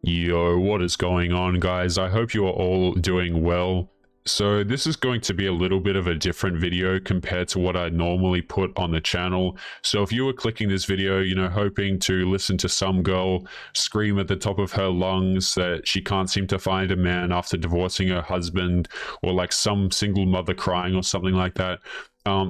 Yo, what is going on, guys? I hope you are all doing well. So this is going to be a little bit of a different video compared to what I normally put on the channel. So if you were clicking this video, hoping to listen to some girl scream at the top of her lungs that she can't seem to find a man after divorcing her husband, or like some single mother crying or something like that,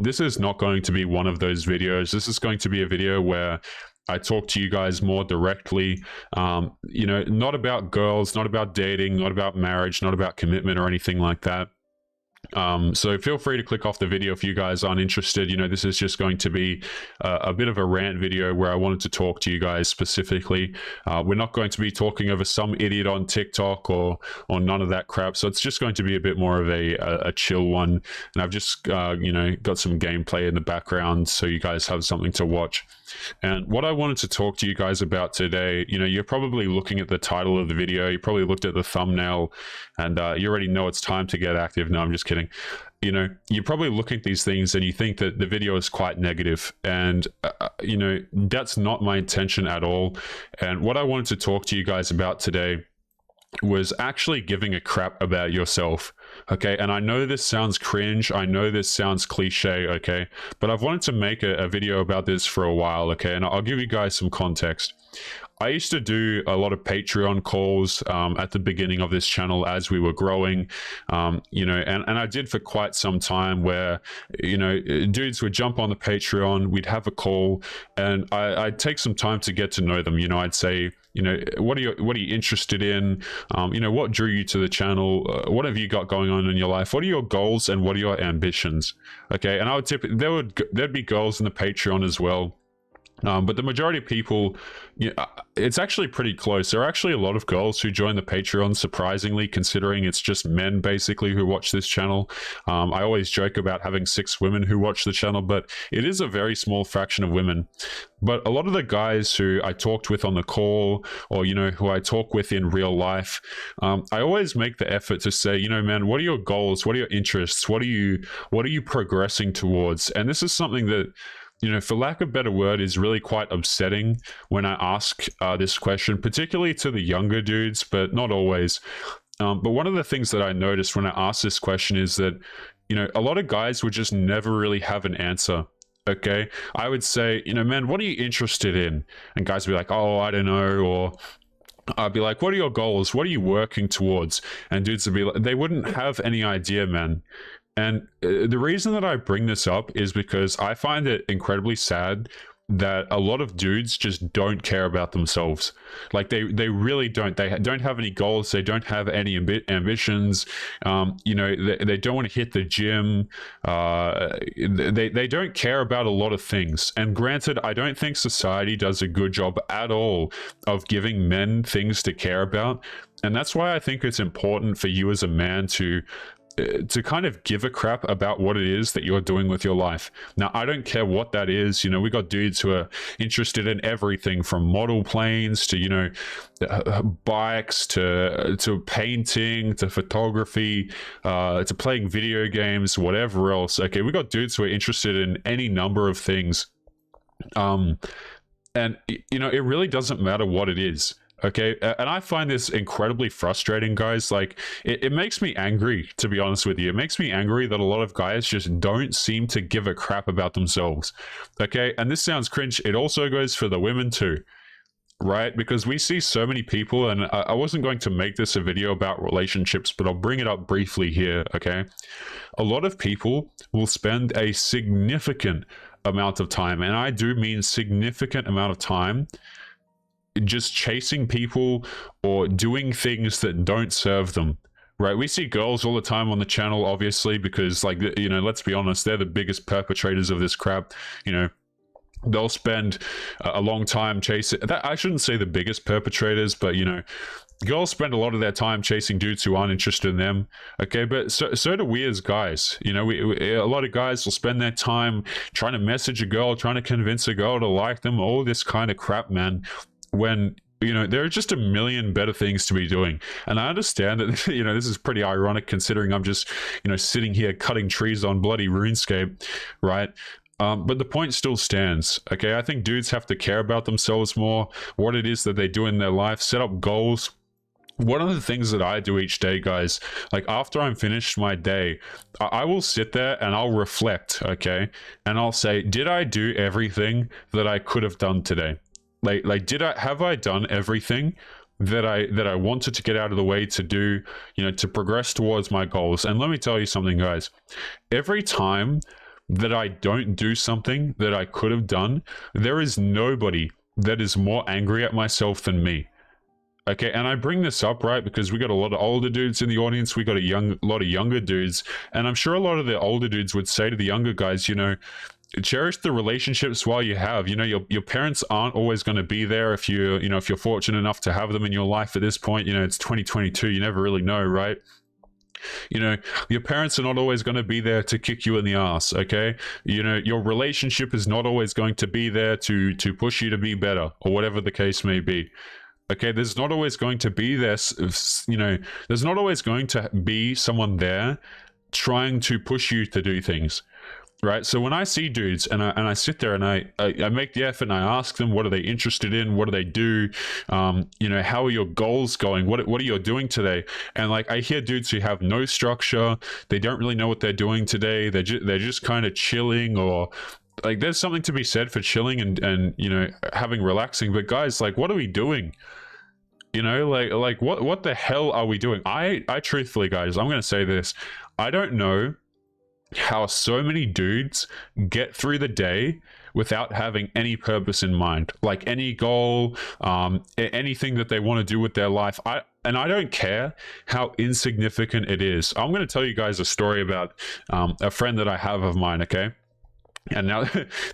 this is not going to be one of those videos. This is going to be a video where I talk to you guys more directly, not about girls, not about dating, not about marriage, not about commitment or anything like that. So feel free to click off the video if you guys aren't interested. This is just going to be a bit of a rant video where I wanted to talk to you guys specifically. We're not going to be talking over some idiot on TikTok or none of that crap. So it's just going to be a bit more of a chill one. And I've just, got some gameplay in the background so you guys have something to watch. And what I wanted to talk to you guys about today, you're probably looking at the title of the video. You probably looked at the thumbnail and you already know it's time to get active. No, I'm just kidding. You're probably looking at these things and you think that the video is quite negative, and that's not my intention at all. And what I wanted to talk to you guys about today was actually giving a crap about yourself. Okay, and I know this sounds cringe, I know this sounds cliche, okay, but I've wanted to make a video about this for a while, okay, and I'll give you guys some context. I used to do a lot of Patreon calls at the beginning of this channel as we were growing, and I did for quite some time where, dudes would jump on the Patreon, we'd have a call, and I'd take some time to get to know them. I'd say, what are you interested in? What drew you to the channel? What have you got going on in your life? What are your goals and what are your ambitions? Okay, and I would there'd be goals in the Patreon as well. But the majority of people, it's actually pretty close. There are actually a lot of girls who join the Patreon, surprisingly, considering it's just men basically who watch this channel. I always joke about having 6 women who watch the channel, but it is a very small fraction of women. But a lot of the guys who I talked with on the call, or who I talk with in real life, I always make the effort to say, man, what are your goals? What are your interests? What are you progressing towards? And this is something that, for lack of a better word, is really quite upsetting when I ask this question, particularly to the younger dudes, but not always. But one of the things that I noticed when I asked this question is that, a lot of guys would just never really have an answer. Okay, I would say, man, what are you interested in? And guys would be like, oh, I don't know, or I'd be like, what are your goals? What are you working towards? And dudes would be like, they wouldn't have any idea, man. And the reason that I bring this up is because I find it incredibly sad that a lot of dudes just don't care about themselves. Like they really don't. They don't have any goals. They don't have any ambitions. They don't want to hit the gym. They don't care about a lot of things. And granted, I don't think society does a good job at all of giving men things to care about. And that's why I think it's important for you as a man to kind of give a crap about what it is that you're doing with your life. Now, I don't care what that is. We got dudes who are interested in everything from model planes to, bikes to painting, to photography, to playing video games, whatever else. Okay, we got dudes who are interested in any number of things. And, it really doesn't matter what it is. Okay, and I find this incredibly frustrating, guys. Like, it makes me angry, to be honest with you. It makes me angry that a lot of guys just don't seem to give a crap about themselves. Okay, and this sounds cringe. It also goes for the women too, right? Because we see so many people, and I wasn't going to make this a video about relationships, but I'll bring it up briefly here, okay? A lot of people will spend a significant amount of time, and I do mean significant amount of time, just chasing people or doing things that don't serve them, right? We see girls all the time on the channel, obviously, because, like, let's be honest, they're the biggest perpetrators of this crap. They'll spend a long time chasing that. I shouldn't say the biggest perpetrators, but girls spend a lot of their time chasing dudes who aren't interested in them. Okay, but so do we as guys. A lot of guys will spend their time trying to message a girl, trying to convince a girl to like them, all this kind of crap, man, when there are just a million better things to be doing. And I understand that this is pretty ironic, considering I'm just sitting here cutting trees on bloody RuneScape, right? But the point still stands. Okay, I think dudes have to care about themselves more, what it is that they do in their life, set up goals, one of the things that I do each day, guys, like after I'm finished my day, I will sit there and I'll reflect, okay? And I'll say, did I do everything that I could have done today? Like have I done everything that I wanted to get out of the way to do, to progress towards my goals? And let me tell you something, guys. Every time that I don't do something that I could have done, there is nobody that is more angry at myself than me. Okay, and I bring this up, right, because we got a lot of older dudes in the audience. We got a lot of younger dudes, and I'm sure a lot of the older dudes would say to the younger guys, cherish the relationships while you have. Your parents aren't always going to be there if if you're fortunate enough to have them in your life at this point. It's 2022. You never really know, right? Your parents are not always going to be there to kick you in the ass, okay? Your relationship is not always going to be there to push you to be better, or whatever the case may be. Okay, there's not always going to be this, there's not always going to be someone there trying to push you to do things, right? So when I see dudes and I sit there and I make the effort and I ask them, what are they interested in? What do they do? How are your goals going? What are you doing today? And like, I hear dudes who have no structure. They don't really know what they're doing today. They're just kind of chilling, or like, there's something to be said for chilling and having relaxing. But guys, like, what are we doing? Like what the hell are we doing? I truthfully, guys, I'm gonna say this. I don't know how so many dudes get through the day without having any purpose in mind, like any goal, anything that they want to do with their life. I don't care how insignificant it is. I'm going to tell you guys a story about a friend that I have of mine, okay? And now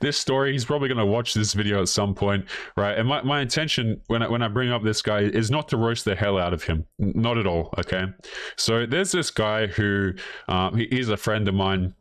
this story, he's probably going to watch this video at some point, right? And my intention when I bring up this guy is not to roast the hell out of him. Not at all, okay? So there's this guy who, he's a friend of mine.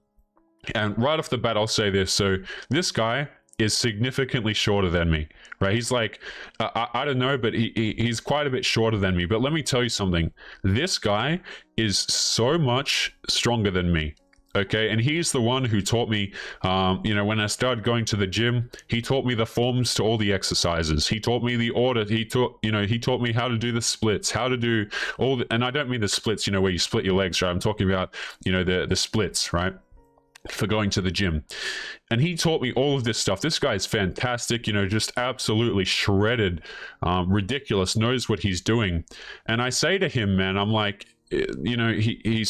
And right off the bat, I'll say this. So this guy is significantly shorter than me, right? He's like, I don't know, but he's quite a bit shorter than me. But let me tell you something. This guy is so much stronger than me. Okay, and he's the one who taught me, when I started going to the gym, he taught me the forms to all the exercises. He taught me the order. He taught me how to do the splits, how to do and I don't mean the splits, where you split your legs, right? I'm talking about, the splits, right? For going to the gym. And he taught me all of this stuff. This guy is fantastic, just absolutely shredded, ridiculous, knows what he's doing. And I say to him, man, I'm like, he was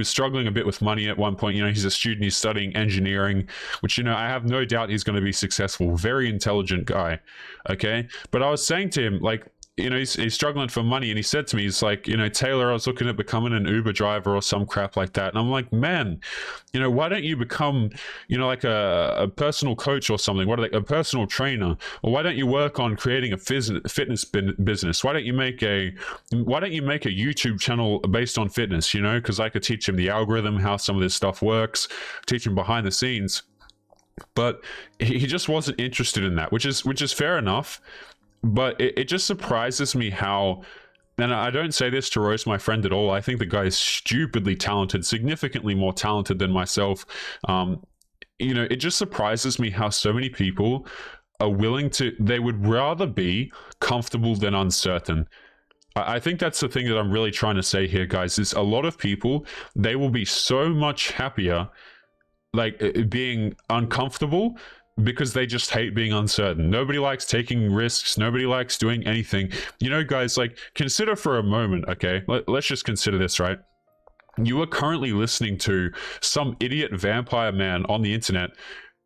struggling a bit with money at one point. He's a student, he's studying engineering, which I have no doubt he's going to be successful. Very intelligent guy, okay? But I was saying to him, like, he's struggling for money, and he said to me, he's like, Taylor, I was looking at becoming an Uber driver or some crap like that. And I'm like, man, why don't you become, like a personal coach or something? A personal trainer? Or why don't you work on creating a fitness business? Why don't you make a YouTube channel based on fitness? Because I could teach him the algorithm, how some of this stuff works, teach him behind the scenes. But he just wasn't interested in that, which is fair enough. But it just surprises me how, and I don't say this to roast my friend at all. I think the guy is stupidly talented, significantly more talented than myself. It just surprises me how so many people are they would rather be comfortable than uncertain. I think that's the thing that I'm really trying to say here, guys, is a lot of people, they will be so much happier, like, being uncomfortable, because they just hate being uncertain. Nobody likes taking risks. Nobody likes doing anything. Guys, like, consider for a moment, okay? Let's just consider this, right? You are currently listening to some idiot vampire man on the internet.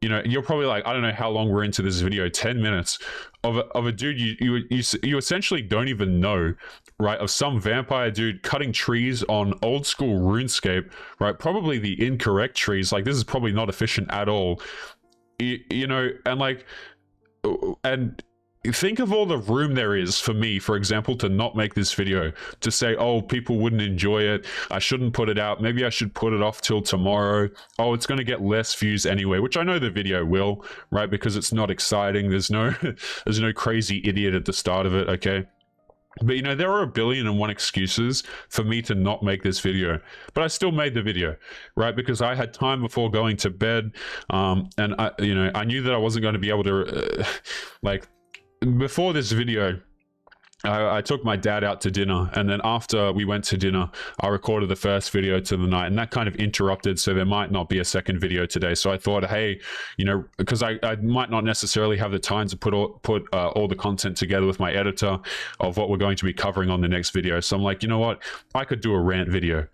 You're probably like, I don't know how long we're into this video, 10 minutes of a dude you essentially don't even know, right? Of some vampire dude cutting trees on old school RuneScape, right? Probably the incorrect trees. Like, this is probably not efficient at all. And think of all the room there is for me, for example, to not make this video, to say, oh, people wouldn't enjoy it, I shouldn't put it out, maybe I should put it off till tomorrow, oh, it's going to get less views anyway, which I know the video will, right? Because it's not exciting. There's no crazy idiot at the start of it, okay? But there are 1,000,000,001 excuses for me to not make this video, but I still made the video, right? Because I had time before going to bed, and I knew that I wasn't going to be able to, before this video, I took my dad out to dinner, and then after we went to dinner, I recorded the first video to the night, and that kind of interrupted, so there might not be a second video today. So I thought, hey, you know, because I might not necessarily have the time to put all the content together with my editor of what we're going to be covering on the next video. So I'm like, you know what, I could do a rant video,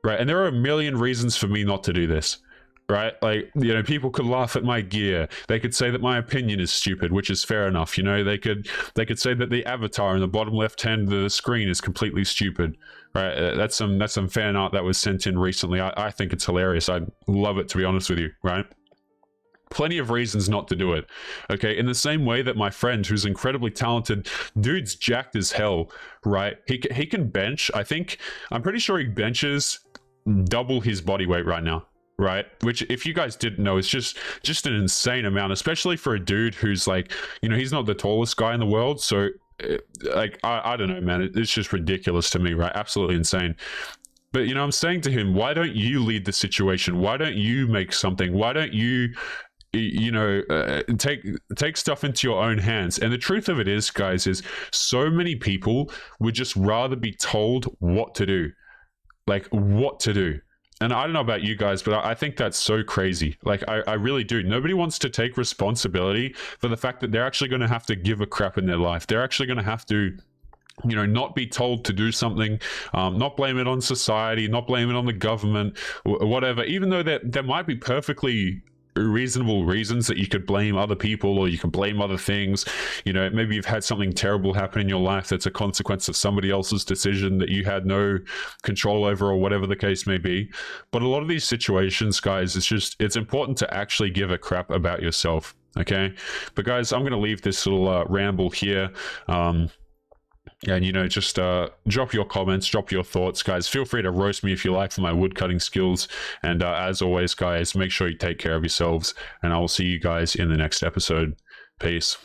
right? And there are a million reasons for me not to do this. Right, like, you know, people could laugh at my gear, they could say that my opinion is stupid, which is fair enough. You know, they could say that the avatar in the bottom left hand of the screen is completely stupid, right? That's some fan art that was sent in recently. I think it's hilarious. I love it, to be honest with you, right? Plenty of reasons not to do it. Okay, in the same way that my friend, who's incredibly talented, dude's jacked as hell, right? He can bench, I'm pretty sure he benches double his body weight right now, right? Which, if you guys didn't know, is just an insane amount, especially for a dude who's like, you know, he's not the tallest guy in the world. So like, I don't know, man, it's just ridiculous to me, right? Absolutely insane. But, you know, I'm saying to him, why don't you lead the situation? Why don't you make something? Why don't you, you know, take stuff into your own hands? And the truth of it is, guys, is so many people would just rather be told what to do, like what to do. And I don't know about you guys, but I think that's so crazy. Like, I really do. Nobody wants to take responsibility for the fact that they're actually going to have to give a crap in their life. They're actually going to have to, you know, not be told to do something, not blame it on society, not blame it on the government, whatever, even though there might be perfectly reasonable reasons that you could blame other people or you can blame other things. You know, maybe you've had something terrible happen in your life that's a consequence of somebody else's decision that you had no control over, or whatever the case may be. But a lot of these situations, guys, it's important to actually give a crap about yourself. Okay, but guys, I'm going to leave this little ramble here. And, you know, just drop your comments, drop your thoughts, guys. Feel free to roast me if you like for my woodcutting skills. And as always, guys, make sure you take care of yourselves. And I will see you guys in the next episode. Peace.